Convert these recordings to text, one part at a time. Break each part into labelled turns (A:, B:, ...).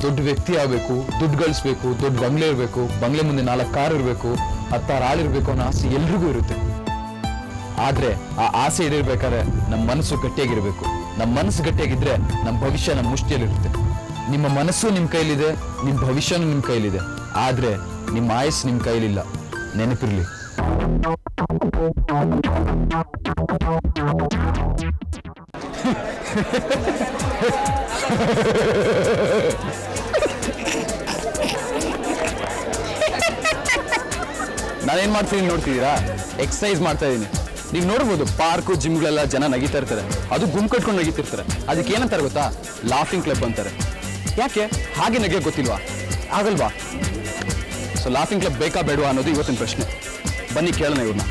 A: ದೊಡ್ಡ ವ್ಯಕ್ತಿ ಆಗಬೇಕು, ದುಡ್ಡು ಗಳಿಸ್ಬೇಕು, ದೊಡ್ಡ ಬಂಗ್ಲೆ ಇರಬೇಕು, ಬಂಗ್ಲೆ ಮುಂದೆ 4 ಕಾರ್ ಇರಬೇಕು, 10 ಆಳಿರ್ಬೇಕು ಅನ್ನೋ ಆಸೆ ಎಲ್ರಿಗೂ ಇರುತ್ತೆ. ಆದ್ರೆ ಆ ಆಸೆ ಇರಬೇಕಾದ್ರೆ ನಮ್ಮ ಮನಸ್ಸು ಗಟ್ಟಿಯಾಗಿರ್ಬೇಕು. ನಮ್ಮ ಮನಸ್ಸು ಗಟ್ಟಿಯಾಗಿದ್ರೆ ನಮ್ಮ ಭವಿಷ್ಯ ನಮ್ಮ ಮುಷ್ಟಿಯಲ್ಲಿರುತ್ತೆ. ನಿಮ್ಮ ಮನಸ್ಸು ನಿಮ್ಮ ಕೈಲಿದೆ, ನಿಮ್ಮ ಭವಿಷ್ಯನೂ ನಿಮ್ಮ ಕೈಲಿದೆ. ಆದ್ರೆ ನಿಮ್ಮ ಆಯಸ್ಸು ನಿಮ್ಮ ಕೈಲಿಲ್ಲ, ನೆನಪಿರ್ಲಿ. ನಾನೇನ್ ಮಾಡ್ತೀನಿ ನೋಡ್ತಿದ್ದೀರಾ? ಎಕ್ಸಸೈಸ್ ಮಾಡ್ತಾ ಇದ್ದೀನಿ. ನೀವು ನೋಡ್ಬೋದು ಪಾರ್ಕು ಜಿಮ್ಗಳೆಲ್ಲ ಜನ ನಗಿತಾ ಇರ್ತಾರೆ, ಅದು ಗುಂಪು ಕಟ್ಕೊಂಡು ನಗಿತಿರ್ತಾರೆ. ಅದಕ್ಕೆ ಏನಂತಾರೆ ಗೊತ್ತಾ? ಲಾಫಿಂಗ್ ಕ್ಲಬ್ ಅಂತಾರೆ. ಯಾಕೆ ಹಾಗೆ ನಗೆ ಗೊತ್ತಿಲ್ವಾ? ಆಗಲ್ವಾ? ಸೊ ಲಾಫಿಂಗ್ ಕ್ಲಬ್ ಬೇಕಾ ಬೇಡವಾ ಅನ್ನೋದು ಇವತ್ತಿನ ಪ್ರಶ್ನೆ. ಬನ್ನಿ ಕೇಳೋಣ ಇವ್ರನ್ನ.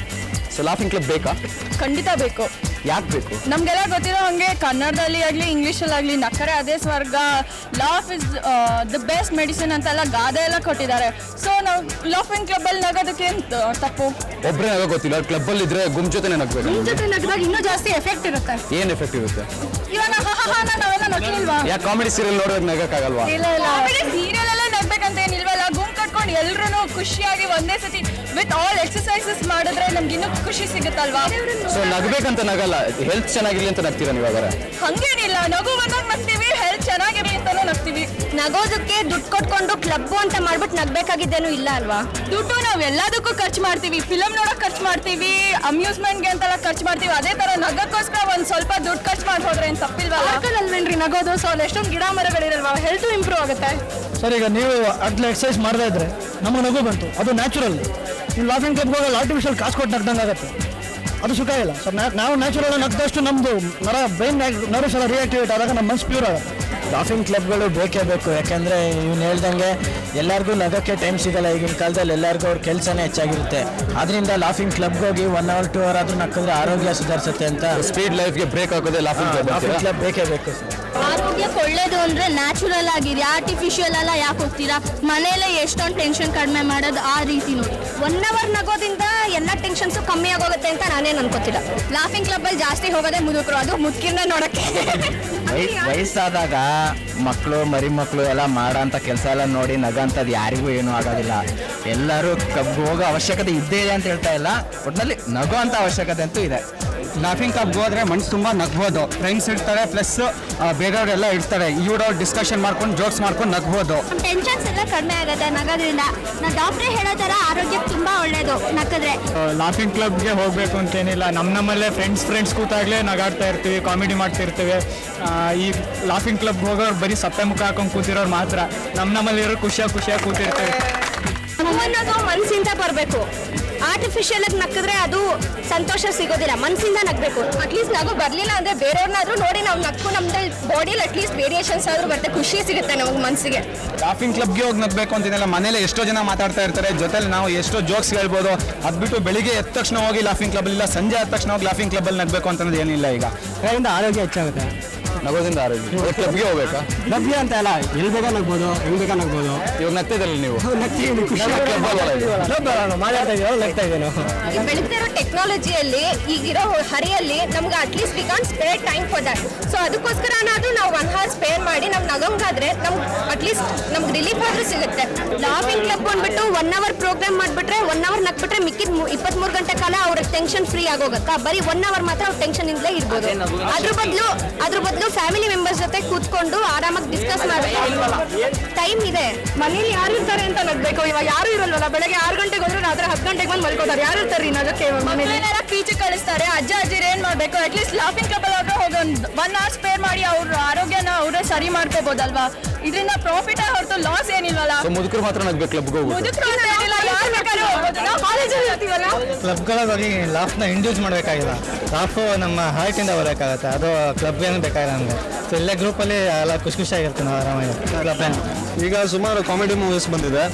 A: ಸೊ ಲಾಫಿಂಗ್ ಕ್ಲಬ್ ಬೇಕಾ?
B: ಖಂಡಿತ ಬೇಕು.
A: ಯಾಕೆ ಬೇಕು?
B: ನಮ್ಗೆಲ್ಲ ಗೊತ್ತಿರೋ ಹಂಗೆ ಕನ್ನಡದಲ್ಲಿ ಆಗಲಿ ಇಂಗ್ಲೀಷಲ್ಲಿ ನಕ್ಕರೆ ಅದೇ ಸ್ವರ್ಗ, laugh is the best medicine ಅಂತೆಲ್ಲ ಗಾದೆ ಎಲ್ಲ ಕೊಟ್ಟಿದ್ದಾರೆ. ಸೊ ನಾವು ಲಾಫಿಂಗ್ ಕ್ಲಬ್ಬಲ್ಲಿ ನಗೋದಕ್ಕೆ ತಪ್ಪು.
A: ಒಬ್ಬರೇ ನಗೋ ಗೊತ್ತಿಲ್ಲ, ಕ್ಲಬ್ಬಲ್ಲಿ ಇದ್ರೆ ಗುಂಪು ಜೊತೆ ನಗ್ಬೇಕು.
B: ಗುಂಪು ಜೊತೆ ನಗದಾಗ ಇನ್ನೂ ಜಾಸ್ತಿ ಎಫೆಕ್ಟ್ ಇರುತ್ತೆ.
A: ಏನ್ ಎಫೆಕ್ಟ್ ಇರುತ್ತೆ?
B: ಇವಾಗ ನಾವೆಲ್ಲ ನಗ್ಲಿಲ್ವಾ?
A: ಯಾಕೆ ಕಾಮಿಡಿ ಸೀರಿಯಲ್ ನೋಡೋಕೆ ನಗಕ್ಕಾಗಲ್ವಾ?
B: ಇಲ್ಲ ಸೀರಿಯಲ್ ಎಲ್ಲ ನಗ್ಬೇಕಂತ ಏನಿಲ್ವಲ್ಲ. ಗುಂಪು ಕಟ್ಕೊಂಡು ಎಲ್ರು ಖುಷಿಯಾಗಿ ಒಂದೇ ಸತಿ ವಿತ್ ಆಲ್ ಎಕ್ಸರ್ಸೈಸಸ್ ಮಾಡಿದ್ರೆ ನಮ್ಗೆ ಇನ್ನೂ ಖುಷಿ ಸಿಗುತ್ತಲ್ವಾ?
A: ಸೊ ನಗ್ಬೇಕಂತ ನಗಲ್ಲ, ಹೆಲ್ತ್ ಚೆನ್ನಾಗಿರ್ಲಿ ಅಂತ ನಗ್ತೀರಾ ನೀವಾಗ?
B: ಹಂಗೇನಿಲ್ಲ, ನಗು ಬಂದಾಗ ನಗ್ತೀವಿ, ಹೆಲ್ತ್ ಚೆನ್ನಾಗಿರ್ಲಿ ಅಂತಾನು ನಗ್ತೀವಿ. ನಗೋದಕ್ಕೆ ದುಡ್ಡು ಕೊಟ್ಕೊಂಡು ಕ್ಲಬ್ ಅಂತ ಮಾಡ್ಬಿಟ್ಟು ನಗ್ಬೇಕಾಗಿದ್ದೇನು ಇಲ್ಲ ಅಲ್ವಾ? ದುಡ್ಡು ನಾವು ಎಲ್ಲದಕ್ಕೂ ಖರ್ಚು ಮಾಡ್ತೀವಿ. ಫಿಲಮ್ ನೋಡಕ್ ಖರ್ಚು ಮಾಡ್ತೀವಿ, ಅಮ್ಯೂಸ್ಮೆಂಟ್ಗೆ ಅಂತೆಲ್ಲ ಖರ್ಚು ಮಾಡ್ತೀವಿ. ಅದೇ ತರ ನಗಕ್ಕೋಸ್ಕರ ಒಂದ್ ಸ್ವಲ್ಪ ದುಡ್ಡು ಖರ್ಚು ಮಾಡಿ ಹೋದ್ರೆ ಏನ್ ತಪ್ಪಿಲ್ವಲ್ಲ? ಅಲ್ವೇನ್ರಿ ನಗೋದು? ಸೊ ಎಷ್ಟೊಂದು ಗಿಡ ಮರಗಳಿರಲ್ವಾ, ಹೆಲ್ತ್ ಇಂಪ್ರೂವ್ ಆಗುತ್ತೆ.
C: ಸರ್, ಈಗ ನೀವು ಅಟ್లా ಎಕ್ಸಸೈಸ್ ಮಾಡ್ತಾ ಇದ್ರೆ ನಮಗೆ ನಗು ಬಂತು, ಅದು ನ್ಯಾಚುರಲ್. ನೀವು ಲಾಫಿಂಗ್ ಕ್ಲಬ್ಗೆ ಹೋಗಲ್ಲ, ಆರ್ಟಿಫಿಷಿಯಲ್ ಕಾಸು ಕೊಟ್ಟು ನಗ್ದಂಗೆ ಆಗುತ್ತೆ, ಅದು ಸುಖ ಇಲ್ಲ. ಸೊ ನಾವು ನ್ಯಾಚುರಲ್ ನಗ್ದಷ್ಟು ನಮ್ಮದು ಬ್ರೈನ್ ನರ್ವ್ಸ್ ಎಲ್ಲ ರಿಯಾಕ್ಟಿವೇಟ್ ಆದಾಗ ನಮ್ಮ ಮನಸ್ಸು ಪ್ಯೂರ್ ಆಗುತ್ತೆ.
D: ಲಾಫಿಂಗ್ ಕ್ಲಬ್ಗಳು ಬೇಕೇ ಬೇಕು. ಯಾಕೆಂದರೆ ಇವ್ನು ಹೇಳ್ದಂಗೆ ಎಲ್ಲರಿಗೂ ನಗೋಕ್ಕೆ ಟೈಮ್ ಸಿಗಲ್ಲ ಈಗಿನ ಕಾಲದಲ್ಲಿ. ಎಲ್ಲರಿಗೂ ಅವ್ರ ಕೆಲಸನೇ ಹೆಚ್ಚಾಗಿರುತ್ತೆ. ಅದರಿಂದ ಲಾಫಿಂಗ್ ಕ್ಲಬ್ಗೆ ಹೋಗಿ 1 hour 2 hour ಆದರೂ ನಕ್ಕಿದ್ರೆ ಆರೋಗ್ಯ ಸುಧಾರಿಸುತ್ತೆ ಅಂತ.
A: ಸ್ಪೀಡ್ ಲೈಫ್ಗೆ ಬ್ರೇಕ್ ಹಾಕೋದೇ ಲಾಫಿಂಗ್
D: ಕ್ಲಬ್ ಬೇಕೇ ಬೇಕು.
E: ಆರೋಗ್ಯಕ್ಕೆ ಒಳ್ಳೇದು ಅಂದ್ರೆ ನ್ಯಾಚುರಲ್ ಆಗಿದೆ, ಆರ್ಟಿಫಿಷಿಯಲ್ ಎಲ್ಲ ಯಾಕೆ ಹೋಗ್ತೀರಾ? ಮನೇಲೆ ಎಷ್ಟೊಂದು ಟೆನ್ಷನ್ ಕಡಿಮೆ ಮಾಡೋದು ಆ ರೀತಿ ನೋಡಿ. 1 hour ನಗೋದ್ರಿಂದ ಎಲ್ಲ ಟೆನ್ಷನ್ಸು ಕಮ್ಮಿ ಆಗೋಗುತ್ತೆ ಅಂತ ನಾನೇನು ಅನ್ಕೋತಿಲ್ಲ. ಲಾಫಿಂಗ್ ಕ್ಲಬ್ಬಲ್ಲಿ ಜಾಸ್ತಿ ಹೋಗೋದೇ ಮುದುಕರು, ಅದು ಮುದುಕಿರ್ನ ನೋಡಕ್ಕೆ.
D: ವಯಸ್ಸಾದಾಗ ಮಕ್ಕಳು ಮರಿ ಮಕ್ಕಳು ಎಲ್ಲ ಮಾಡೋ ಅಂಥ ಕೆಲಸ ಎಲ್ಲ ನೋಡಿ ನಗಂಥದ್ದು ಯಾರಿಗೂ ಏನೂ ಆಗೋದಿಲ್ಲ. ಎಲ್ಲರೂ ಕ್ಲಬ್ಗೆ ಹೋಗೋ ಅವಶ್ಯಕತೆ ಇದ್ದೇ ಇದೆ ಅಂತ ಹೇಳ್ತಾ ಇಲ್ಲ, ಒಟ್ಟಿನಲ್ಲಿ ನಗೋ ಅಂಥ ಅವಶ್ಯಕತೆ ಅಂತೂ ಇದೆ.
F: ಲಾಫಿಂಗ್ ಕ್ಲಬ್ಗೆ ಹೋದ್ರೆ ಮನಸ್ಸು ತುಂಬ ನಗ್ಬೋದು. ಫ್ರೆಂಡ್ಸ್ ಇರ್ತಾರೆ, ಪ್ಲಸ್ ಬೇರೆಯವರೆಲ್ಲ ಇರ್ತಾರೆ. ಇವರು ಡಿಸ್ಕಷನ್ ಮಾಡ್ಕೊಂಡು ಜೋಕ್ಸ್ ಮಾಡ್ಕೊಂಡು ನಗ್ಬೋದು.
E: ಟೆನ್ಷನ್ಸ್ ಎಲ್ಲ ಕಡಿಮೆ ಆಗುತ್ತೆ ನಗೋದ್ರಿಂದ. ನಾ ಡಾಕ್ಟ್ರೇ ಹೇಳೋ ಥರ ಆರೋಗ್ಯಕ್ಕೆ ತುಂಬ ಒಳ್ಳೇದು ನಕ್ಕಿದ್ರೆ.
F: ಲಾಫಿಂಗ್ ಕ್ಲಬ್ಗೆ ಹೋಗಬೇಕು ಅಂತೇನಿಲ್ಲ, ನಮ್ಮಲ್ಲೇ ಫ್ರೆಂಡ್ಸ್ ಕೂತಾಗಲೇ ನಗಾಡ್ತಾ ಇರ್ತೀವಿ, ಕಾಮಿಡಿ ಮಾಡ್ತಿರ್ತೀವಿ. ಈ ಲಾಫಿಂಗ್ ಕ್ಲಬ್ಗೆ ಹೋಗೋರು ಬರೀ ಸಪ್ಪೆ ಮುಖ ಹಾಕೊಂಡು ಕೂತಿರೋರು ಮಾತ್ರ. ನಮ್ಮಲ್ಲಿರೋ ಖುಷಿಯಾಗಿ ಕೂತಿರ್ತೀವಿ.
E: ಅನ್ನೋದು ಮನಸ್ಸಿಂದ ಬರಬೇಕು. ಆರ್ಟಿಫಿಷಿಯಲ್ ಆಗಿ ನಕ್ಕಿದ್ರೆ ಅದು ಸಂತೋಷ ಸಿಗೋದಿಲ್ಲ. ಮನಸ್ಸಿಂದ ನಗಬೇಕು. ಅಟ್ಲೀಸ್ಟ್ ನಗು ಬರಲಿಲ್ಲ ಅಂದರೆ ಬೇರೆಯವ್ರನ್ನಾದ್ರೂ ನೋಡಿ ನಾವು ನಕ್ಕು ನಮ್ದು ಬಾಡಿಯಲ್ಲಿ ಅಟ್ಲೀಸ್ಟ್ ವೇರಿಯೇಷನ್ಸ್ ಆದರೂ ಬರುತ್ತೆ, ಖುಷಿ ಸಿಗುತ್ತೆ ನಮಗೆ ಮನಸ್ಸಿಗೆ.
F: ಲಾಫಿಂಗ್ ಕ್ಲಬ್ಗೆ ಹೋಗಿ ನಗಬೇಕು ಅಂತಿದ್ದಲ್ಲ, ಮನೇಲಿ ಎಷ್ಟೋ ಜನ ಮಾತಾಡ್ತಾ ಇರ್ತಾರೆ, ಜೊತೆಲಿ ನಾವು ಎಷ್ಟೋ ಜೋಕ್ಸ್ ಹೇಳ್ಬೋದು. ಅದು ಬಿಟ್ಟು ಬೆಳಿಗ್ಗೆ ಎದ್ದ ತಕ್ಷಣ ಹೋಗಿ ಲಾಫಿಂಗ್ ಕ್ಲಬ್ ಇಲ್ಲ, ಸಂಜೆ ಆದ ತಕ್ಷಣ ಹೋಗಿ ಲಾಫಿಂಗ್ ಕ್ಲಬ್ಬಲ್ಲಿ ನಗಬೇಕು ಅಂತಂದ್ರೆ ಏನಿಲ್ಲ. ಈಗ
D: ಅದರಿಂದ ಆರೋಗ್ಯ ಹೆಚ್ಚಾಗುತ್ತೆ.
A: ನಗೋದ್ರಿಂದ ಆರೋಗ್ಯ. ಕ್ಲಬ್ಗೆ ಹೋಗ್ಬೇಕಾ?
D: ನಗ್ಲಿ ಅಂತ ಅಲ್ಲ, ಎಲ್ಲಿ ಬೇಕಾ ನಗ್ಬೋದು, ಹೆಂಗ್ ಬೇಕಾ ನಗ್ಬೋದು.
A: ಇವಾಗ ನಗ್ತಿದ್ದಲ್ಲ ನೀವು?
D: ಮಾತಾಡ್ತಾ ಇದೀವಿ, ನಗ್ತಾ ಇದ್ದೀವಿ ನಾವು.
E: ಬೆಳೀತಿರೋ ಟೆಕ್ನಾಲಜಿಯಲ್ಲಿ ಈಗಿರೋ ಹರಿಯಲ್ಲಿ ನಮ್ಗೆ at least we can't spare time for that. So ಅದಕ್ಕೋಸ್ಕರ ನಾವು 1 hour ಸ್ಪೇರ್ ಮಾಡಿ ನಾವು ನಗಂಗಾದ್ರೆ ನಮ್ಗೆ ಅಟ್ಲೀಸ್ಟ್ ನಮ್ಗೆ ರಿಲೀಫ್ ಆದ್ರೂ ಸಿಗುತ್ತೆ. ಲಾಫಿಂಗ್ ಕ್ಲಬ್ ಅಂದ್ಬಿಟ್ಟು 1 hour ಪ್ರೋಗ್ರಾಮ್ ಮಾಡಿಬಿಟ್ರೆ 1 hour ನಗ್ಬಿಟ್ರೆ ಮಿಕ್ಕಿದ 23 ಗಂಟೆ ಕಾಲ ಅವ್ರಿಗೆ ಟೆನ್ಷನ್ ಫ್ರೀ ಆಗೋಗುತ್ತಾ? ಬರೀ 1 hour ಮಾತ್ರ ಅವ್ರು ಟೆನ್ಷನ್ ಇಂದಲೇ ಇರ್ಬೋದು. ಅದ್ರ ಬದಲು ಫ್ಯಾಮಿಲಿ ಮೆಂಬರ್ಸ್ ಜೊತೆ ಕೂತ್ಕೊಂಡು ಆರಾಮಾಗಿ ಡಿಸ್ಕಸ್ ಮಾಡಬೇಕು. ಟೈಮ್ ಇದೆ.
B: ಮನೇಲಿ ಯಾರು ಇರ್ತಾರೆ ಅಂತ ನಗ್ಬೇಕು. ಇವಾಗ ಯಾರು ಇರಲ್ವಲ್ಲ, ಬೆಳಗ್ಗೆ 6 ಗಂಟೆಗೆ ಹೋದ್ರೆ ರಾತ್ರಿ 10 ಗಂಟೆಗೆ ಬಂದು ಮಲ್ಕೋತಾರೆ. ಯಾರು ಇರ್ತಾರೆ ನಗಕ್ಕೆ? ಮನೇಲೆಲ್ಲ ಪೀಚೆ ಕಳಿಸ್ತಾರೆ. ಅಜ್ಜಿರು ಏನ್ ಮಾಡ್ಬೇಕು? ಅಟ್ಲೀಸ್ಟ್ ಲಾಫಿಂಗ್ ಕ್ಲಬ್ ಅಲ್ಲಿ ಹೋಗಿ 1 hour ಸ್ಪೇರ್ ಮಾಡಿ ಅವ್ರ ಆರೋಗ್ಯನ ಅವರೇ ಸರಿ ಮಾಡ್ಕೋಬಹುದಲ್ವಾ? ಇದರಿಂದ ಪ್ರಾಫಿಟ್ ಹೊರತು ಲಾಸ್ ಏನಿಲ್ವಲ್ಲ.
A: ಮುದುಕರು ಮಾತ್ರ ನಗ್ಬೇಕು ಕ್ಲಬ್ಗೆ ಹೋಗಿ.
B: ಮುದುಕರು ಅಂತ ಏನಿಲ್ಲ, ಯಾರು ಬೇಕಾದ್ರೂ ಹೋಗ್ಬೋದು. ನಾವು ಕಾಲೇಜಲ್ಲಿ ಇರ್ತೀವಲ್ಲ.
D: ಕ್ಲಬ್ಗಳಿಗೆ ಹೋಗಿ ಲಾಫ್ನ ಇಂಡ್ಯೂಸ್ ಮಾಡಬೇಕಾಗಿಲ್ಲ. ಲಾಫು ನಮ್ಮ ಹಾರ್ಟಿಂದ ಬರೋಕ್ಕಾಗತ್ತೆ, ಅದು ಕ್ಲಬ್ ಏನು ಬೇಕಾಗಿಲ್ಲ ನಮಗೆ. ಸೊ ಇಲ್ಲೇ ಗ್ರೂಪಲ್ಲಿ ಎಲ್ಲ ಖುಷಿಯಾಗಿರ್ತೀವಿ ನಾವು ಆರಾಮಾಗಿ ಕ್ಲಬ್.
G: ಈಗ ಸುಮಾರು ಕಾಮಿಡಿ ಮೂವೀಸ್ ಬಂದಿದೆ.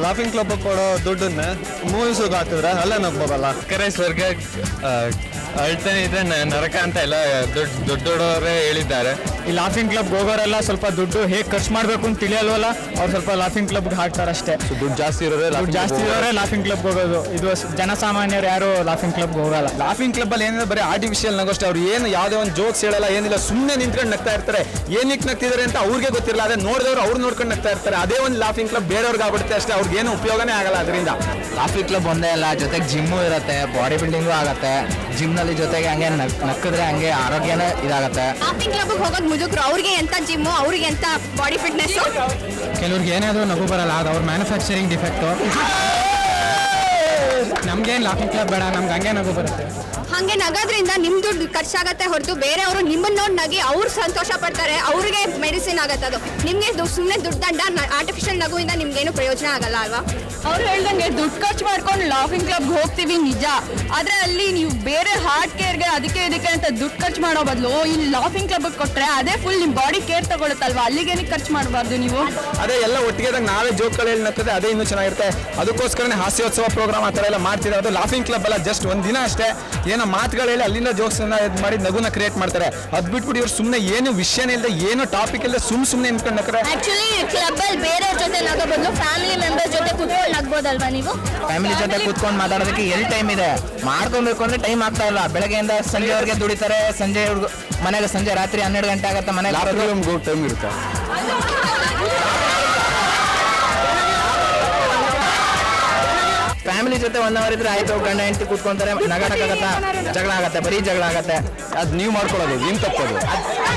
G: ಲಾಫಿಂಗ್ ಕ್ಲಬ್ ಕೊಡೋ ದುಡ್ಡನ್ನೇ ಮೂವೀಸ್ಗೆ ಹಾಕಿದ್ರೆ ಅಲ್ಲೇ ನಗ್ಬೋದಲ್ಲ.
H: ಕರೆ ಸ್ವರ್ಗ ಅಳ್ತಾನೆ ಇದ್ರೆ ನರಕ ಅಂತ ಎಲ್ಲ ದೊಡ್ಡವರೇ ಹೇಳಿದ್ದಾರೆ.
F: ಈ ಲಾಫಿಂಗ್ ಕ್ಲಬ್ಗೆ ಹೋಗೋರೆಲ್ಲ ಸ್ವಲ್ಪ ದುಡ್ಡು ಹೇಗೆ ಖರ್ಚು ಮಾಡಬೇಕು ಅಂತ ತಿಳಿಯಲ್ವಲ್ಲ, ಅವ್ರು ಸ್ವಲ್ಪ ಲಾಫಿಂಗ್ ಕ್ಲಬ್ಗೆ ಹಾಕ್ತಾರೆ ಅಷ್ಟೇ.
A: ದುಡ್ಡು ಜಾಸ್ತಿ ಇರೋದೇ
F: ದುಡ್ಡು ಜಾಸ್ತಿ ಅಂತಿದ್ದವರೇ ಲಾಫಿಂಗ್ ಕ್ಲಬ್ ಹೋಗೋದು. ಇದು ಜನಸಾಮಾನ್ಯರು ಯಾರು ಲಾಫಿಂಗ್ ಕ್ಲಬ್ ಹೋಗಲ್ಲ.
I: ಲಾಫಿಂಗ್ ಕ್ಲಬ್ ಅಲ್ಲಿ ಏನಿದೆ ಬರೀ ಆರ್ಟಿಫಿಷಿಯಲ್ ನಗೋಷ್ಟೇ. ಅವ್ರು ಏನು ಯಾವುದೇ ಒಂದು ಜೋಕ್ಸ್ ಹೇಳಲ್ಲ, ಏನಿಲ್ಲ, ಸುಮ್ಮನೆ ನಿಂತ್ಕೊಂಡು ನಗ್ತಾ ಇರ್ತಾರೆ. ಏನಕ್ಕೆ ನಗ್ತಿದ್ದಾರೆ ಅಂತ ಅವ್ರಿಗೆ ಗೊತ್ತಿರಲ್ಲ, ಅದೇ ನೋಡಿದವ್ರು ಅವ್ರು ನೋಡ್ಕೊಂಡು ನಗ್ತಾ ಇರ್ತಾರೆ. ಅದೇ ಒಂದು ಲಾಫಿಂಗ್ ಕ್ಲಬ್ ಬೇರೆಯವ್ರಿಗೆ ಆಗ್ಬಿಡುತ್ತೆ ಅಷ್ಟೇ, ಅವ್ರಿಗೆ ಏನು ಉಪಯೋಗನೇ ಆಗಲ್ಲ ಅದರಿಂದ.
D: ಲಾಫಿಂಗ್ ಕ್ಲಬ್ ಒಂದೇ ಅಲ್ಲ, ಜೊತೆಗೆ ಜಿಮ್ಮು ಇರುತ್ತೆ, ಬಾಡಿ ಬಿಲ್ಡಿಂಗು ಆಗುತ್ತೆ. ಜಿಮ್ನಲ್ಲಿ ಜೊತೆಗೆ ಹಂಗೆ ನಕ್ಕಿದ್ರೆ ಹಂಗೆ ಆರೋಗ್ಯನೇ ಇದಾಗತ್ತೆ.
E: ಲಾಫಿಂಗ್ ಕ್ಲಬ್ಗೆ ಹೋಗೋದು ಮುದುಕರು, ಅವ್ರಿಗೆ ಎಂತ ಜಿಮ್ಮು, ಅವ್ರಿಗೆ ಎಂತ ಬಾಡಿ ಫಿಟ್ನೆಸ್.
F: ಕೆಲವ್ರಿಗೆ ಏನಾದರೂ ನಗು ಬರಲ್ಲ, ಅದು ಅವ್ರ ಮ್ಯಾನುಫ್ಯಾಕ್ಚರಿಂಗ್ ಡಿಫೆಕ್ಟು. ನಮ್ಗೇನು ಲಾಫಿಂಗ್ ಕ್ಲಬ್ ಬೇಡ, ನಮ್ಗೆ ಹಂಗೆ ನಗು ಬರುತ್ತೆ.
E: ಹಂಗೆ ನಗೋದ್ರಿಂದ ನಿಮ್ ದುಡ್ಡು ಖರ್ಚಾಗತ್ತೆ ಹೊರತು ಬೇರೆಯವರು ನಿಮ್ಮನ್ನ ನೋಡಿ ನಗಿ ಅವ್ರು ಸಂತೋಷ ಪಡ್ತಾರೆ, ಅವ್ರಿಗೆ ಮೆಡಿಸಿನ್ ಆಗತ್ತೆ. ಅದು ನಿಮ್ಗೆ ಸುಮ್ಮನೆ ದುಡ್ಡು ದಂಡ ಆರ್ಟಿಫಿಷಿಯಲ್ ನಗುವಿಂದ ನಿಮ್ಗೇನು ಪ್ರಯೋಜನ ಆಗಲ್ಲ ಅಲ್ವಾ?
B: ಅವ್ರು ಹೇಳ್ದಂಗೆ ದುಡ್ಡು ಖರ್ಚು ಮಾಡ್ಕೊಂಡು ಲಾಫಿಂಗ್ ಕ್ಲಬ್ಗೆ ಹೋಗ್ತೀವಿ ನಿಜ, ಆದ್ರೆ ಅಲ್ಲಿ ನೀವು ಬೇರೆ ಹಾರ್ಟ್ ಕೇರ್ಗೆ ಅದಕ್ಕೆ ಇದಕ್ಕೆ ಅಂತ ದುಡ್ಡು ಖರ್ಚು ಮಾಡೋ ಬದಲು ಇಲ್ಲಿ ಲಾಫಿಂಗ್ ಕ್ಲಬ್ಗೆ ಕೊಟ್ರೆ ಅದೇ ಫುಲ್ ನಿಮ್ ಬಾಡಿ ಕೇರ್ ತಗೊಳುತ್ತಲ್ವಾ, ಅಲ್ಲಿಗೇನಕ್ಕೆ ಖರ್ಚು ಮಾಡಬಾರ್ದು ನೀವು?
I: ಅದೇ ಎಲ್ಲ ಒಟ್ಟಿಗೆ ನಾವೇ ಜೋಕ್ಗಳು ಹೇಳಿ ನಗ್ತದೆ, ಅದೇ ಇನ್ನೂ ಚೆನ್ನಾಗಿರುತ್ತೆ. ಅದಕ್ಕೋಸ್ಕರನೇ ಹಾಸ್ಯೋತ್ಸವ ಪ್ರೋಗ್ರಾಮ್ ಆ ಥರ ಎಲ್ಲ ಮಾಡ್ತಿದ್ದಾರೆ. ಅದು ಲಾಫಿಂಗ್ ಕ್ಲಬ್ ಅಲ್ಲ, ಜಸ್ಟ್ ಒಂದು ದಿನ ಅಷ್ಟೇ ಏನೋ ಮಾತುಗಳು ಹೇಳಿ ಅಲ್ಲಿಂದ ಜೋಕ್ಸನ್ನ ಇದು ಮಾಡಿ ನಗುನ ಕ್ರಿಯೇಟ್ ಮಾಡ್ತಾರೆ. ಅದು ಬಿಟ್ಬಿಟ್ಟು ಇವ್ರು ಸುಮ್ಮನೆ ಏನು ವಿಷಯನೇ ಇಲ್ಲದೆ ಏನು ಟಾಪಿಕ್ ಇಲ್ಲದೆ ಸುಮ್ಮನೆ ನಿಂತ್ಕೊಂಡು ನಗ್ತಾರೆ.
B: ಆಕ್ಚುಲಿ ಕ್ಲಬ್ ಅಲ್ಲಿ ಬೇರೆಯವ್ರ ಜೊತೆ ನಗೋ ಬದಲು ಫ್ಯಾಮಿಲಿ ಮೆಂಬರ್ಸ್ ಜೊತೆ ಕುತ್ಕೊಂಡು ನಗ್ಬೋದಲ್ವಾ ನೀವು?
D: ಫ್ಯಾಮಿಲಿ ಜೊತೆ ಕೂತ್ಕೊಂಡು ಮಾತಾಡೋದಕ್ಕೆ ಎಲ್ಲಿ ಟೈಮ್ ಇದೆ? ಮಾಡ್ಕೊಬೇಕು ಅಂದ್ರೆ ಟೈಮ್ ಆಗ್ತಾ ಇಲ್ಲ. ಬೆಳಗ್ಗೆಯಿಂದ ಸಂಜೆವರೆಗೆ ದುಡಿತಾರೆ, ಮನೆಗೆ ಸಂಜೆ ರಾತ್ರಿ 12 ಗಂಟೆ ಆಗುತ್ತೆ ಮನೆಗೆ
A: ಟೈಮ್ ಇರುತ್ತೆ.
D: ಫ್ಯಾಮಿಲಿ ಜೊತೆ 1 ಅವರ್ ಇದ್ರೆ ಆಯ್ತು, ಗಂಡ ಹೆಂಡತಿ ಕೂತ್ಕೊಂತಾರೆ, ನಗಾಡಕ್ಕಾಗತ್ತಾ? ಜಗಳ ಆಗತ್ತೆ, ಬರೀ ಜಗಳ ಆಗತ್ತೆ.
A: ಅದು ನೀವು ಮಾಡ್ಕೊಳ್ಳೋದು, ನಿಮ್ ತಪ್ಪದು.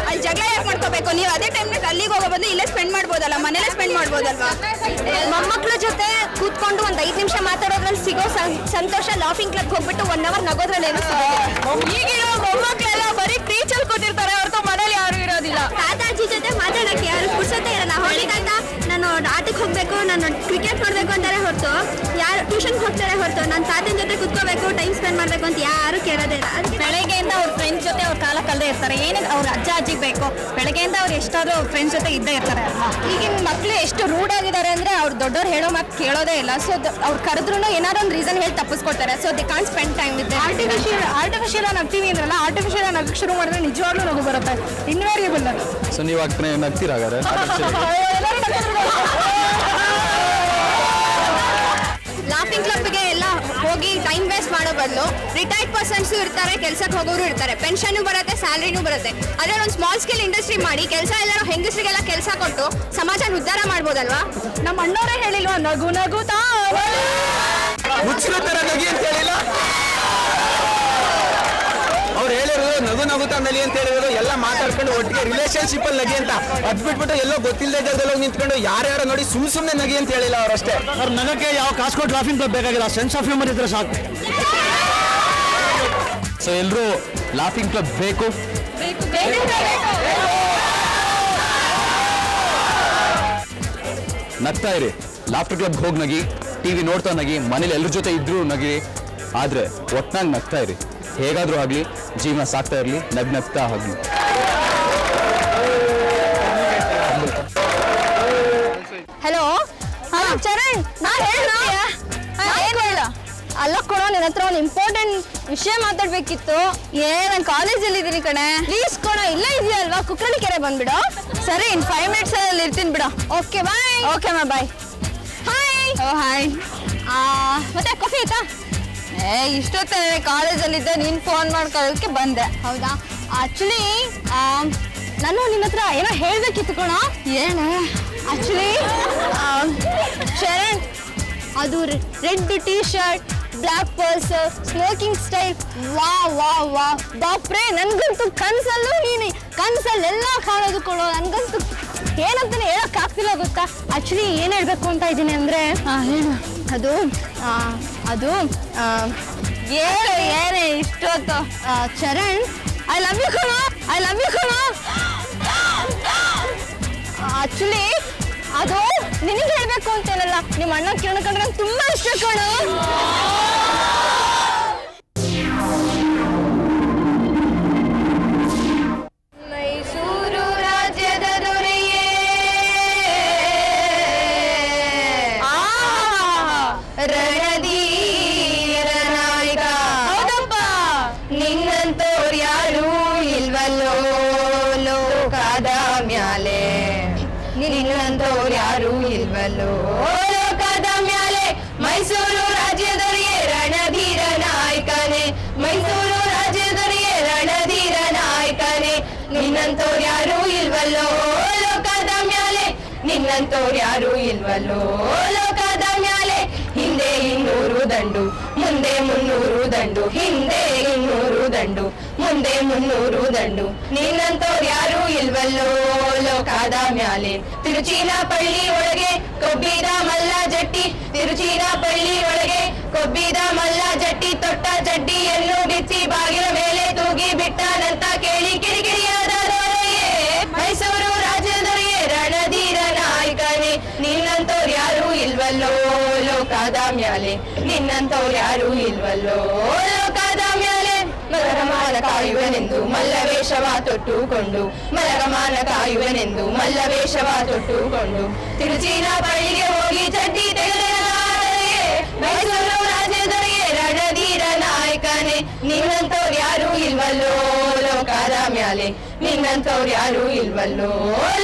E: ಅಲ್ಲಿ ಜಗಳ ಯಾಕೆ ಮಾಡ್ಕೋಬೇಕು? ನೀವು ಅದೇ ಟೈಮ್ನಾಗ ಅಲ್ಲಿಗೆ ಹೋಗೋ ಬದಲು ಇಲ್ಲೇ ಸ್ಪೆಂಡ್ ಮಾಡ್ಬೋದಲ್ಲ, ಮನೇಲೆ ಸ್ಪೆಂಡ್ ಮಾಡ್ಬೋದಲ್ವಾ? ಮೊಮ್ಮಕ್ಳ ಜೊತೆ ಕೂತ್ಕೊಂಡು ಒಂದು 5 ನಿಮಿಷ ಮಾತಾಡೋದ್ರಲ್ಲಿ ಸಿಗೋ ಸಂತೋಷ ಲಾಫಿಂಗ್ ಕ್ಲಬ್ ಹೋಗ್ಬಿಟ್ಟು 1 ಅವರ್ ನಗೋದ್ರಲ್ಲಿ ಏನು
B: ಈಗಿರೋ ಮೊಮ್ಮಕ್ಕಳೆಲ್ಲ ಬರೀ ಟೀಚರ್ ಕೂತಿರ್ತಾರೆ, ಹೊರತು ಮನೇಲಿ ಯಾರು ಇರೋದಿಲ್ಲ.
E: ತಾತಾಜಿ ಜೊತೆ ಮಾತಾಡಕ್ಕೆ ಯಾರು ಪುರ್ಸತೆ ಇರಲ್ಲ. ಹೋಗಿ ತಾತ ನಾನು ಆಟಕ್ಕೆ ಹೋಗ್ಬೇಕು, ನಾನು ಕ್ರಿಕೆಟ್ ನೋಡ್ಬೇಕು ಅಂತಾರೆ ಹೊರತು, ಯಾರು ಟ್ಯೂಷನ್ಗೆ ಹೋಗ್ತಾರೆ ಹೊರತು ನಾನು ತಾತನ ಜೊತೆ ಕುತ್ಕೋಬೇಕು, ಟೈಮ್ ಸ್ಪೆಂಡ್ ಮಾಡ್ಬೇಕು ಅಂತ ಯಾರು ಕೇಳೋದೇ ಇಲ್ಲ. ಅದಕ್ಕೆ
B: ಬೆಳಗ್ಗೆಯಿಂದ ಅವ್ರ ಫ್ರೆಂಡ್ಸ್ ಜೊತೆ ಅವ್ರ ಕಾಲ ಕಳೆದೇ ಇರ್ತಾರೆ. ಏನಕ್ಕೆ ಅವ್ರ ಅಜ್ಜ ಅಜ್ಜಿಗೆ ಬೇಕು? ಬೆಳಗ್ಗೆಯಿಂದ ಅವ್ರು ಎಷ್ಟಾದ್ರೂ ಅವ್ರ ಫ್ರೆಂಡ್ಸ್ ಜೊತೆ ಇದ್ದೇ ಇರ್ತಾರೆ ಅಲ್ವಾ?
E: ಈಗಿನ ಮಕ್ಕಳು ಎಷ್ಟು ರೂಡ್ ಆಗಿದ್ದಾರೆ ಅಂದ್ರೆ ಅವ್ರು ದೊಡ್ಡವ್ರು ಹೇಳೋ ಮಾತು ಕೇಳೋದೇ ಇಲ್ಲ. ಸೊ ಅವ್ರು ಕರೆದ್ರೂ ಏನಾದ್ರು ಒಂದು ರೀಸನ್ ಹೇಳಿ ತಪ್ಪಿಸ್ಕೊಡ್ತಾರೆ. So they can't spend time with
B: artificial ನಗ್ತೀವಿ ಅಂದ್ರಲ್ಲ, ಆರ್ಟಿಫಿಷಿಯಲ್ ನಗಕ್ಕೆ ಶುರು ಮಾಡಿದ್ರೆ ನಿಜವಾಗ್ಲೂ ನಗು ಬರುತ್ತೆ, ಇನ್ವೇರಿಯಬಲ್ ಅದು.
A: ಸೊ ನೀವು ಆಗ್ತಾನೆ ನಗ್ತೀರಾಗಾರೆ?
E: ಲಾಫಿಂಗ್ ಕ್ಲಬ್ಗೆ ಎಲ್ಲ ಹೋಗಿ ಟೈಮ್ ವೇಸ್ಟ್ ಮಾಡೋ ಬದಲು ರಿಟೈರ್ಡ್ ಪರ್ಸನ್ಸು ಇರ್ತಾರೆ, ಕೆಲಸಕ್ಕೆ ಹೋಗೋರು ಇರ್ತಾರೆ, ಪೆನ್ಷನ್ ಬರುತ್ತೆ, ಸ್ಯಾಲರಿನೂ ಬರುತ್ತೆ. ಅದೇ ಒಂದು ಸ್ಮಾಲ್ ಸ್ಕೇಲ್ ಇಂಡಸ್ಟ್ರಿ ಮಾಡಿ ಕೆಲಸ ಎಲ್ಲರೂ ಹೆಂಗಸರಿಗೆಲ್ಲ ಕೆಲಸ ಕೊಟ್ಟು ಸಮಾಜ ಉದ್ಧಾರ ಮಾಡ್ಬೋದಲ್ವಾ?
B: ನಮ್ಮ ಅಣ್ಣವರೇ ಹೇಳಿಲ್ವಾ, ನಗು ನಗುತ್ತಾ
I: ಹುಚ್ಚರ ತರ ನಗಿ ಅಂತ ಹೇಳಿಲ್ಲ ಅವ್ರು ಹೇಳಿರೋದು. ನಗು ನಗುತ್ತಾ ನಲಿ ಅಂತ ಹೇಳಿರೋದು ಎಲ್ಲ ಮಾತಾಡ್ಕೊಂಡು ಒಟ್ಟಿಗೆ ರಿಲೇಶನ್ಶಿಪ್ ಅಲ್ಲಿ ನಗಿ ಅಂತ. ಅದ್ ಬಿಟ್ಬಿಟ್ಟು ಎಲ್ಲೋ ಗೊತ್ತಿಲ್ಲದೆ ಜಾಗದಲ್ಲಿ ಹೋಗಿ ನಿಂತ್ಕೊಂಡು ಯಾರ್ಯಾರೋ ನೋಡಿ ಸುಮ್ಮನೆ ನಗಿ ಅಂತ ಹೇಳಿಲ್ಲ ಅವರಷ್ಟೇ.
C: ಅವ್ರ ನಗಕ್ಕೆ ಯಾವ ಕಾಸು ಕೊಟ್ಟು ಲಾಫಿಂಗ್ ಕ್ಲಬ್ ಬೇಕಾಗಿಲ್ಲ, ಸೆನ್ಸ್ ಆಫ್ ಹ್ಯೂಮರ್ ಇದ್ರೆ ಸಾಕು.
A: ಸೊ ಎಲ್ಲರೂ ಲಾಫಿಂಗ್ ಕ್ಲಬ್ ಬೇಕು. ನಗ್ತಾ ಇರಿ, ಲಾಫ್ಟರ್ ಕ್ಲಬ್ ಹೋಗಿ ನಗಿ, ಟಿವಿ ನೋಡ್ತಾ ನಗಿ, ಮನೇಲಿ ಎಲ್ಲರ ಜೊತೆ ಇದ್ರು ನಗಿ, ಆದ್ರೆ ಒಟ್ನಾಗಿ ನಗ್ತಾ ಇರಿ. ಹೇಗಾದ್ರೂ ಆಗ್ಲಿ ಜೀವನ ಸಾಕ್ತಾ ಇರಲಿ, ನಗ್ನಗ್ತಾ ಹೋಗ್ಲಿ.
B: ಹಲೋ, ಚರಣ್, ಅಲ್ಲ ಕೊಡೋ, ನಿನ್ನ ಹತ್ರ ಒಂದು ಇಂಪಾರ್ಟೆಂಟ್ ವಿಷಯ ಮಾತಾಡ್ಬೇಕಿತ್ತು. ನಾನು ಕಾಲೇಜಲ್ಲಿ ಇದ್ದೀನಿ ಕಣೆ, ಪ್ಲೀಸ್ ಕೊಡೋ. ಇಲ್ಲ ಇದೆಯಲ್ವಾ, ಕುಕ್ರಳ್ಳಿ ಕೆರೆ ಬಂದ್ಬಿಡು. ಸರಿ, ಇನ್ 5 minutes ಅಲ್ಲಿ ಇರ್ತೀನಿ ಬಿಡು. Okay bye. ಓಕೆ ಮಾ ಬಾಯ್. ಹಾಯ್. ಓ ಹಾಯ್. ಮತ್ತೆ ಕಾಫಿ ಆಯ್ತಾ? ಇಷ್ಟೊತ್ತೆ ಕಾಲೇಜಲ್ಲಿದ್ದೆ, ನೀನು ಫೋನ್ ಮಾಡ್ಕೊಳ್ಳೋದಕ್ಕೆ ಬಂದೆ. ಹೌದಾ? ಆಕ್ಚುಲಿ ನಾನು ನಿನ್ನ ಹತ್ರ ಏನೋ ಹೇಳ್ಬೇಕಿತ್ತು ಕಣ. ಏನು? ಆಕ್ಚುಲಿ ಶರಣ್, ಅದು red T shirt, black purse, smoking style, ವಾ ವಾ ವಾ ಬಾಪ್ರೆ, ನನ್ಗಂತೂ ಕನ್ಸಲ್ಲೂ ನೀನು ಕನ್ಸಲ್ಲೆಲ್ಲ ಕಾಣೋದು ಕೊಡೋ. ನನ್ಗಂತೂ ಏನಂತಾನೆ ಹೇಳೋಕ್ಕಾಗ್ತಿಲ್ಲ ಗೊತ್ತಾ. ಆಕ್ಚುಲಿ ಏನು ಹೇಳ್ಬೇಕು ಅಂತ ಇದ್ದೀನಿ ಅಂದರೆ, ಹೇಳು. ಅದು ಏನೇ ಇಷ್ಟೊತ್ತು ಚರಣ್, ಐ ಲವ್ ಯು ಕಣೋ, ಐ ಲವ್ ಯು ಕಣೋ. ಆಕ್ಚುಲಿ ಅದು ನಿನಗೆ ಹೇಳ್ಬೇಕು ಅಂತೇನಲ್ಲ, ನಿಮ್ಮ ಅಣ್ಣ ಕಿರಣ ಕಂಡ್ರೆ ನಂಗೆ ತುಂಬಾ ಇಷ್ಟ ಕಣೋ. ಮೈಸೂರು ರಾಜ್ಯದ ದೊರೆಯೇ, ರಣಧೀರ ನಾಯಕ. ಹೌದಪ್ಪ, ನಿನ್ನಂತೋರ್ ಯಾರು ಇಲ್ವಲ್ಲೋ ಲೋಕದ ಮ್ಯಾಲೆ, ನಿನ್ನಂತೋರ್ ಯಾರು ಇಲ್ವಲ್ಲೋ ಲೋಕದ ಮ್ಯಾಲೆ. ಮೈಸೂರು ರಾಜ್ಯದೊರೆಯೇ ರಣಧೀರ ನಾಯಕನೇ, ಮೈಸೂರು ರಾಜ್ಯದೊರೆಯೇ ರಣಧೀರ ನಾಯಕನೇ. ನಿನ್ನಂತೋರ್ ಯಾರೂ ಇಲ್ವಲ್ಲೋ ಲೋಕದ ಮ್ಯಾಲೆ, ನಿನ್ನಂತೋರ್ ಯಾರೂ ಇಲ್ವಲ್ಲೋ ಲೋಕದ ಮ್ಯಾಲೆ. ಹಿಂದೆ 200 ದಂಡು, ಮುಂದೆ 300 ದಂಡು, ಹಿಂದೆ 200 ದಂಡು, ಮುಂದೆ 300 ದಂಡು. ನಿನ್ನಂತೋರ್ ಯಾರೂ ಇಲ್ವಲ್ಲೋ ಲೋಕದ ಮ್ಯಾಲೆ. ತಿರುಚಿನಪಳ್ಳಿ ಒಳಗೆ ಕೊಬ್ಬಿದ ಮಲ್ಲ ಜಟ್ಟಿ, ತಿರುಚಿನಪಳ್ಳಿ ಒಳಗೆ ಕೊಬ್ಬಿದ ಮಲ್ಲ ಜಟ್ಟಿ, ತೊಟ್ಟ ಚಡ್ಡಿಯನ್ನು ಬಿಚ್ಚಿ ಬಾಗಿಲ ಮೇಲೆ ತೂಗಿ ಬಿಟ್ಟನಂತ ಕೇಳಿ ಕಿರಿಕಿರಿಯಾದ ದೊರೆಯೇ, ಮೈಸೂರು ರಾಜ್ಯದೊರೆಯೇ ರಣಧೀರ ನಾಯಕನೇ. ನಿನ್ನಂತೋರ್ ಯಾರೂ ಇಲ್ವಲ್ಲೋ ಲೋಕದ ಮ್ಯಾಲೆ, ನಿನ್ನಂತೋರ್ ಯಾರೂ ಇಲ್ವಲ್ಲೋ ಲೋಕದ ಮ್ಯಾಲೆ. ಮಲಗಮಾನ ಕಾಯುವನೆಂದು ಮಲ್ಲವೇಷವ ತೊಟ್ಟುಕೊಂಡು, ಮಲಗಮಾನ ಕಾಯುವನೆಂದು ಮಲ್ಲವೇಷವ ತೊಟ್ಟುಕೊಂಡು, ತಿರುಚಿನಪಳ್ಳಿಗೆ ಹೋಗಿ ಚಡ್ಡಿ ತೆಗೆದರೆಯೇ, ಮೈಸೂರು ರಾಜ್ಯದೊರೆಯೇ ರಣಧೀರ ನಾಯಕನೇ. ನಿನ್ನಂತೋರ್ ಯಾರೂ ಇಲ್ವಲ್ಲೋ ಲೋಕದ ಮ್ಯಾಲೆ, ನಿನ್ನಂತೋರ್ ಯಾರೂ ಇಲ್ವಲ್ಲೋ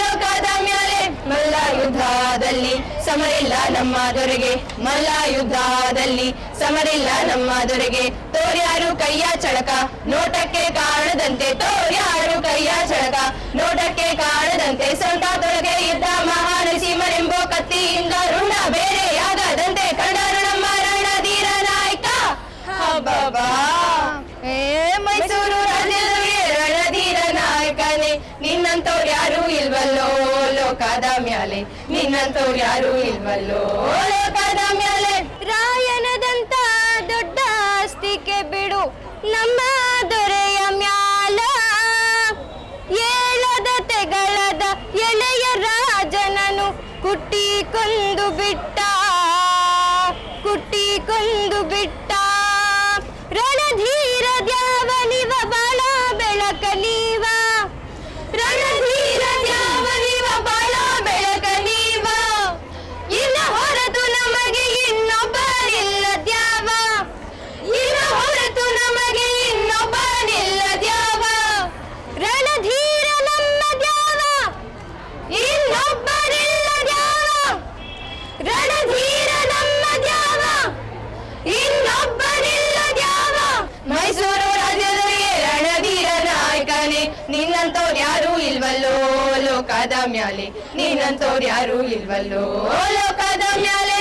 B: ಲೋಕದ ಮ್ಯಾಲೆ. ಮಲ್ಲ ಯುದ್ಧದಲ್ಲಿ ಸಮರಿಲ್ಲ ನಮ್ಮ ದೊರೆಗೆ, ಮಲ್ಲ ಯುದ್ಧದಲ್ಲಿ ಸಮರಿಲ್ಲ ನಮ್ಮ ದೊರೆಗೆ. ತೋರ್ಯಾರು ಕೈಯ ಚಳಕ ನೋಟಕ್ಕೆ ಕಾಣದಂತೆ, ತೋರ್ಯಾರು ಕೈಯ ಚಳಕ ನೋಟಕ್ಕೆ ಕಾಣದಂತೆ. ಸೊಂಟ ತೊಳಗೆ ಇದ್ದ ಮಹಾನರಸಿಂಹನೆಂಬೋ ಕತ್ತಿಯಿಂದ ರುಂಡ ಬೇರೆಯಾಗದಂತೆ ಕಂಡರು ನಮ್ಮ ರಣಧೀರ ನಾಯಕ. ಹಬ್ಬಬ್ಬಾ ಮೈಸೂರು ರಾಜ್ಯದೊರೆಯೇ ರಣಧೀರ ನಾಯಕನೇ. ನಿನ್ನಂತೋರ್ ಯಾರೂ ಇಲ್ವಲ್ಲೋ ಲೋಕದ ಮ್ಯಾಲೆ, ನಿನ್ನಂತೋರ್ ಯಾರೂ ಇಲ್ವಲ್ಲೋ ಲೋಕದ ಮ್ಯಾಲೆ. ರಾಯನದಂತ ದೊಡ್ಡ ಆಸ್ತಿಗೆ ಬಿಡು ನಮ್ಮ ದೊರೆಯ ಮ್ಯಾಲ, ಏಳದ ತೆಗಳದ ಎಳೆಯ ರಾಜನನು ಕುಟ್ಟಿ ಕೊಂದು ಬಿಟ್ಟ, ಕುಟ್ಟಿ ಕೊಂದು ಬಿಟ್ಟ. ರಣಧೀರ ದ್ಯಾವನಿವ ಬಾಳ ಬೆಳಕನೀವ, ರಣಧೀರ ದ್ಯಾವನಿವ ಬಾಳ ಬೆಳಕನೀವ. ಇನ್ನ ಹೊರತು ನಮಗೆ ಇನ್ನೊಬ್ಬರಿಲ್ಲ ದ್ಯಾವ, ಇನ್ನ ಹೊರತು ನಮಗೆ ಇನ್ನೊಬ್ಬರಿಲ್ಲ ದ್ಯಾವ. ರಣಧೀರ ನಮ್ಮ ದ್ಯಾವ, ಇನ್ನೊಬ್ಬರಿಲ್ಲ ದ್ಯಾವ. ರಣಧೀರ ನಮ್ಮ ದ್ಯಾವ, ಇನ್ನೊಬ್ಬರಿಲ್ಲ ದ್ಯಾವ. ಮೈಸೂರು ರಾಜ್ಯದೊರೆಯೇ ರಣಧೀರ ನಾಯಕನೇ. ನಿನ್ನಂತೋರ್ ಯಾರೂ ಇಲ್ವಲ್ಲೋ ಲೋಕದ ಮ್ಯಾಲೆ, ನಿನ್ನಂತೋರ್ ಯಾರೂ ಇಲ್ವಲ್ಲೋ ಲೋಕದ ಮ್ಯಾಲೆ.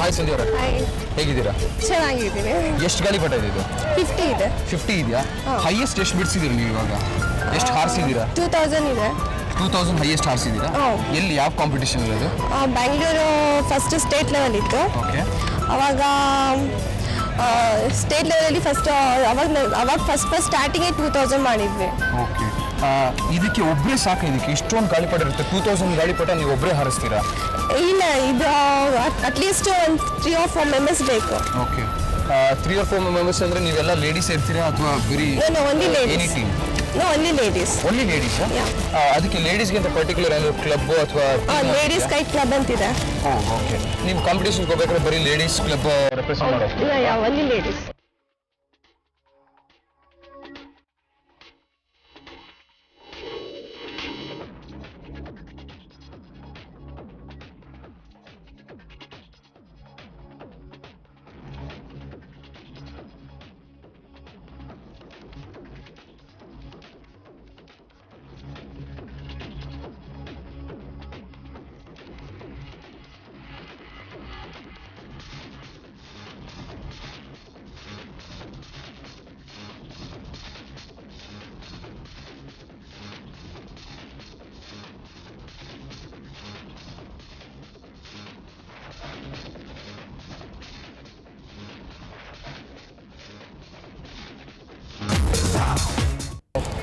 A: ಹಾಯ್ ಸಂಧ್ಯಾ ಅವರೇ, ಹೇಗಿದ್ದೀರಾ?
B: ಚೆನ್ನಾಗಿದ್ದೀನಿ.
A: ಎಷ್ಟು ಗಾಳಿಪಟ ಇದೆ ಇದು?
B: 50 ಇದೆ.
A: 50 ಇದೆಯಾ? ಹೈಯೆಸ್ಟ್ ಎಷ್ಟು ಬಿಡಿಸಿದ್ದೀರಿ ನೀವು ಇವಾಗ? ಎಷ್ಟು ಹಾರಿಸಿದ್ದೀರಾ?
B: 2000 ಇದೆ.
A: 2000 ಹೈಯೆಸ್ಟ್ ಹಾರಿಸಿದ್ದೀರಾ? ಎಲ್ಲಿ, ಯಾವ ಕಾಂಪಿಟೇಷನ್ ಇದು?
B: ಬ್ಯಾಂಗ್ಳೂರು ಫಸ್ಟ್ ಸ್ಟೇಟ್ ಲೆವೆಲ್ ಇತ್ತು.
A: ಓಕೆ.
B: ಅವಾಗ ಸ್ಟೇಟ್ ಲೆವೆಲಲ್ಲಿ ಅವಾಗ ಫಸ್ಟ್ ಸ್ಟಾರ್ಟಿಂಗೇ 2000 ಮಾಡಿದ್ವಿ.
A: ಓಕೆ. ಇದಕ್ಕೆ ಒಬ್ಬರೇ ಸಾಕು? ಇದಕ್ಕೆ ಇಷ್ಟೊಂದು ಗಾಳಿಪಟ ಇರುತ್ತೆ, 2000 ಗಾಳಿಪಟ ನೀವು ಒಬ್ಬರೇ ಹಾರಿಸ್ತೀರಾ?
B: ಇಲ್ಲ, ಇದು ಅಟ್ಲೀಸ್ಟ್ ಒಂದು 3 or 4 ಮೆಂಬರ್ಸ್ ಬೇಕು.
A: ಓಕೆ. 3 or 4 ಮೆಂಬರ್ಸ್ ಅಂದರೆ ನೀವೆಲ್ಲ ಲೇಡೀಸ್ ಇರ್ತೀರಾ ಅಥವಾ ಬರೀ
B: only ladies?
A: Any team?
B: Only ladies.
A: Only ladies? ಅದಕ್ಕೆ ಲೇಡೀಸ್ಗೆ ಅಂತ ಪರ್ಟಿಕ್ಯುಲರ್ ಏನಾದ್ರು ಕ್ಲಬ್ ಅಥವಾ
B: ಲೇಡೀಸ್ ಕೈಟ್ ಕ್ಲಬ್ ಅಂತಿದೆ.
A: ಓಕೆ. ನೀವು ಕಾಂಪಿಟೇಷನ್ಗೆ ಹೋಗ್ಬೇಕಾದ್ರೆ ಬರೀ ಲೇಡೀಸ್ ಕ್ಲಬ್ ರೆಪ್ರೆಸೆಂಟ್ ಮಾಡೋದು?
B: ಇಲ್ಲ, ಓನ್ಲಿ ಲೇಡೀಸ್.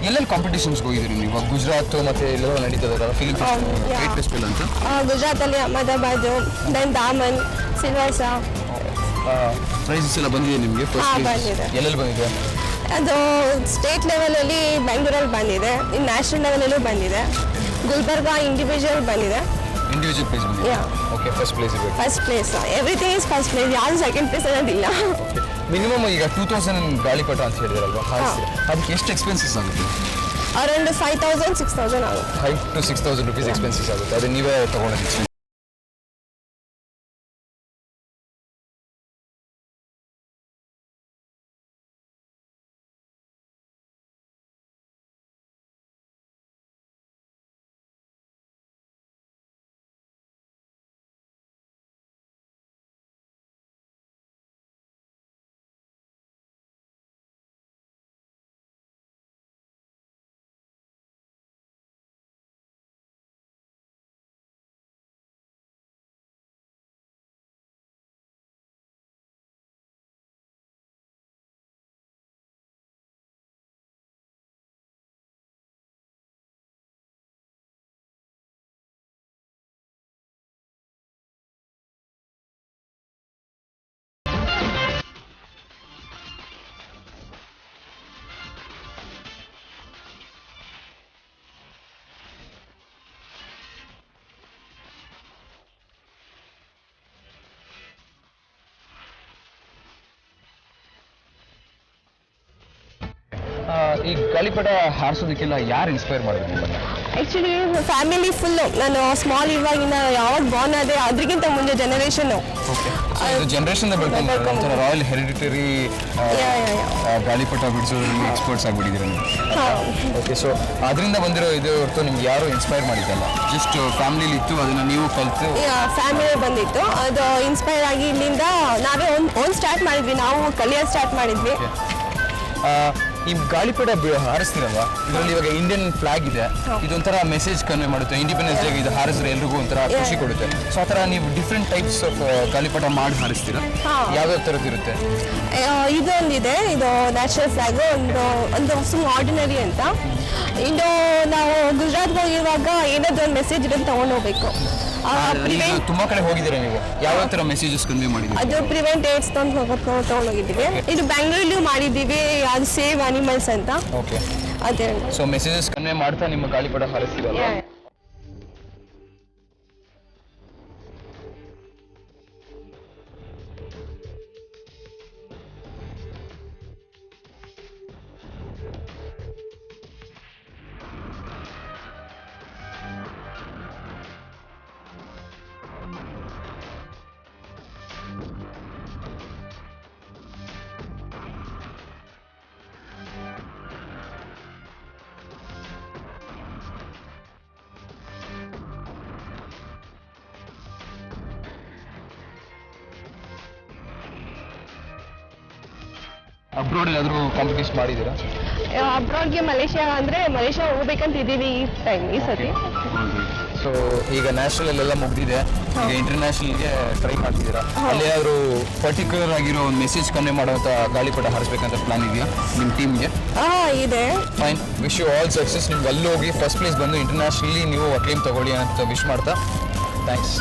A: ಎಲ್ಲೆಲ್ಲಿ ಕಾಂಪಿಟೇಷನ್ಸ್ಗೆ ಹೋಗಿದ್ದೀರಿ ನೀವು? ಗುಜರಾತ್ ಮತ್ತೆ ಎಲ್ಲೆಲ್ಲ ನಡೀತದಲ್ಲ ಫಿಲಿಂ ವೇಟ್ ಫೆಸ್ಟಿವಲ್ ಅಂತ?
B: ಗುಜರಾತಲ್ಲಿ ಅಹಮದಾಬಾದ್, ದೆನ್ ದಾಮನ್, ಸಿಲ್ವಾಸಾ.
A: ಪ್ರೈಸಸ್ ಎಲ್ಲ ಬಂದಿದೆ ನಿಮಗೆ?
B: ಬಂದಿದೆ.
A: ಎಲ್ಲೆಲ್ಲಿ ಬಂದಿದೆ?
E: ಅದು ಸ್ಟೇಟ್ ಲೆವೆಲಲ್ಲಿ ಬೆಂಗಳೂರಲ್ಲಿ ಬಂದಿದೆ, ಇನ್ನು ನ್ಯಾಷನಲ್ ಲೆವೆಲಲ್ಲೂ ಬಂದಿದೆ, ಗುಲ್ಬರ್ಗ ಇಂಡಿವಿಜುವಲ್ ಬಂದಿದೆ.
A: Individual prize
E: Yeah.
A: Okay, first place ಇರಬೇಕು.
E: First place, everything is first place, ಯಾರು ಸೆಕೆಂಡ್ ಪ್ಲೇಸ್ ಅನ್ನೋದಿಲ್ಲ.
A: ಮಿನಿಮಮ್ ಈಗ 2000 ಗಾಳಿಪಟ ಅಂತ ಹೇಳಿದ್ರಲ್ವಾ, ಅದಕ್ಕೆ ಎಷ್ಟು ಎಕ್ಸ್ಪೆನ್ಸಸ್ ಆಗುತ್ತೆ?
E: ಅರೌಂಡ್ 5,000 6,000 ಆಗುತ್ತೆ.
A: 5,000 to 6,000 rupees ಎಕ್ಸ್ಪೆನ್ಸಸ್ ಆಗುತ್ತೆ. ಅದು ನೀವೇ ತಗೊಂಡಿದ್ದೀವಿ. ಈ ಗಾಳಿಪಟ ಹಾರಿಸೋದಕ್ಕೆಲ್ಲ ಯಾರು ಇನ್ಸ್ಪೈರ್ ಮಾಡಿದ್ರು ನಿಮ್ಮನ್ನ?
E: ಆ್ಯಕ್ಚುಲಿ ಫ್ಯಾಮಿಲಿ ಫುಲ್ಲು, ನಾನು ಸ್ಮಾಲ್ ಇವಾಗಿನ ಯಾವಾಗ ಬಾರ್ನ್ ಆದೆ ಅದಕ್ಕಿಂತ ಮುಂದೆ ಜನರೇಷನ್ನು.
A: ಇದು ಜನರೇಷನ್ ಒಂಥರ ರಾಯಲ್ ಹೆರಿಡಿಟರಿ ಗಾಳಿಪಟ ಬಿಡಿಸೋದ್ರಲ್ಲಿ ಎಕ್ಸ್ಪರ್ಟ್ಸ್ ಆಗಿಬಿಟ್ಟಿದ್ದೀರ ನೀವು. ಓಕೆ, ಸೊ ಅದರಿಂದ ಬಂದಿರೋ ಇದು ಹೊರತು ನಿಮ್ಗೆ ಯಾರು ಇನ್ಸ್ಪೈರ್ ಮಾಡಿದ್ದಲ್ಲ, ಜಸ್ಟ್ ಫ್ಯಾಮಿಲಿಲಿ ಇತ್ತು, ಅದನ್ನ ನೀವು ಕಲಿತು?
E: ಫ್ಯಾಮಿಲಿ ಬಂದಿತ್ತು, ಅದು ಇನ್ಸ್ಪೈರ್ ಆಗಿ ಇಲ್ಲಿಂದ ನಾವೇ ಒಂದು ಸ್ಟಾರ್ಟ್ ಮಾಡಿದ್ವಿ, ನಾವು ಕಲಿಯೋದು ಸ್ಟಾರ್ಟ್ ಮಾಡಿದ್ವಿ.
A: ಈ ಗಾಳಿಪಟ ಹಾರಿಸ್ತೀರಲ್ವಾ, ಇದರಲ್ಲಿ ಇವಾಗ ಇಂಡಿಯನ್ ಫ್ಲಾಗ್ ಇದೆ, ಇದೊಂಥರ ಮೆಸೇಜ್ ಕನ್ವೆ ಮಾಡುತ್ತೆ, ಇಂಡಿಪೆಂಡೆನ್ಸ್ ಡೇಗೆ ಇದು ಹಾರಿಸಿದ್ರೆ ಎಲ್ರಿಗೂ ಒಂಥರ ಖುಷಿ ಕೊಡುತ್ತೆ. ಸೊ ಆ ಥರ ನೀವು ಡಿಫ್ರೆಂಟ್ ಟೈಪ್ಸ್ ಆಫ್ ಗಾಳಿಪಟ ಮಾಡಿ ಹಾರಿಸ್ತೀರಾ? ಯಾವ್ಯಾವ ಥರದ್ದು ಇರುತ್ತೆ?
E: ಇದೊಂದಿದೆ, ಇದು ನ್ಯಾಷನಲ್ ಫ್ಲಾಗ್, ಒಂದು ಸುಮ್ಮನೆ ಆರ್ಡಿನರಿ ಅಂತ. ಇನ್ನು ನಾವು ಗುಜರಾತ್ಗೆ ಹೋಗಿರುವಾಗ ಏನಾದ್ರು ಒಂದು ಮೆಸೇಜ್ ಇರೋದು ತಗೊಂಡು ಹೋಗ್ಬೇಕು.
A: ತುಂಬಾ ಕಡೆ ಹೋಗಿದ್ದೀರಾ ನೀವು, ಯಾವ ಥರ ಮೆಸೇಜಸ್ ಕನ್ವೆ ಮಾಡಿದ್ದೀವಿ?
E: ಅದು ಪ್ರಿವೆಂಟ್ ಏಡ್ಸ್ ತಗೊಂಡೋಗಿದ್ದೀವಿ. ಇದು ಬೆಂಗಳೂರಲ್ಲೂ ಮಾಡಿದ್ದೀವಿ, ಅದು ಸೇವ್ ಅನಿಮಲ್ಸ್ ಅಂತ.
A: ಓಕೆ,
E: ಅದೇ.
A: ಸೊ ಮೆಸೇಜಸ್ ಕನ್ವೆ ಮಾಡ್ತಾ ನಿಮ್ಮ ಗಾಳಿಪಟ ಹಾರಿಸ್ತೀರಲ್ಲ? ಅಬ್ರಾಡ್ ಏನಾದರೂ ಕಾಂಪಿಟೇಷನ್ ಮಾಡಿದ್ದೀರಾ?
E: ಅಬ್ರಾಡ್ಗೆ ಮಲೇಷ್ಯಾ ಹೋಗ್ಬೇಕಂತ ಇದ್ದೀವಿ ಈ ಸತಿ.
A: ಸೊ ಈಗ ನ್ಯಾಷನಲ್ ಮುಗ್ದಿದೆ, ಈಗ ಇಂಟರ್ನ್ಯಾಷನಲ್ಗೆ ಟ್ರೈ ಮಾಡ್ತಿದ್ದೀರಾ? ಅಲ್ಲೇನಾದರೂ ಪರ್ಟಿಕ್ಯುಲರ್ ಆಗಿರೋ ಒಂದು ಮೆಸೇಜ್ ಕನ್ವೆ ಮಾಡುವಂಥ ಗಾಳಿಪಟ ಹಾರಿಸ್ಬೇಕಂತ ಪ್ಲಾನ್ ಇದೆಯಾ ನಿಮ್ಮ ಟೀಮ್ಗೆ?
E: ಇದೆ.
A: Fine, wish you all success. ನಿಮ್ಗೆ ಅಲ್ಲಿ ಹೋಗಿ ಫಸ್ಟ್ ಪ್ಲೇಸ್ ಬಂದು ಇಂಟರ್ನ್ಯಾಷನಲಿ ನೀವು ಅಕ್ಲೇಮ್ ತಗೊಳ್ಳಿ ಅಂತ ವಿಶ್ ಮಾಡ್ತಾ ಥ್ಯಾಂಕ್ಸ್.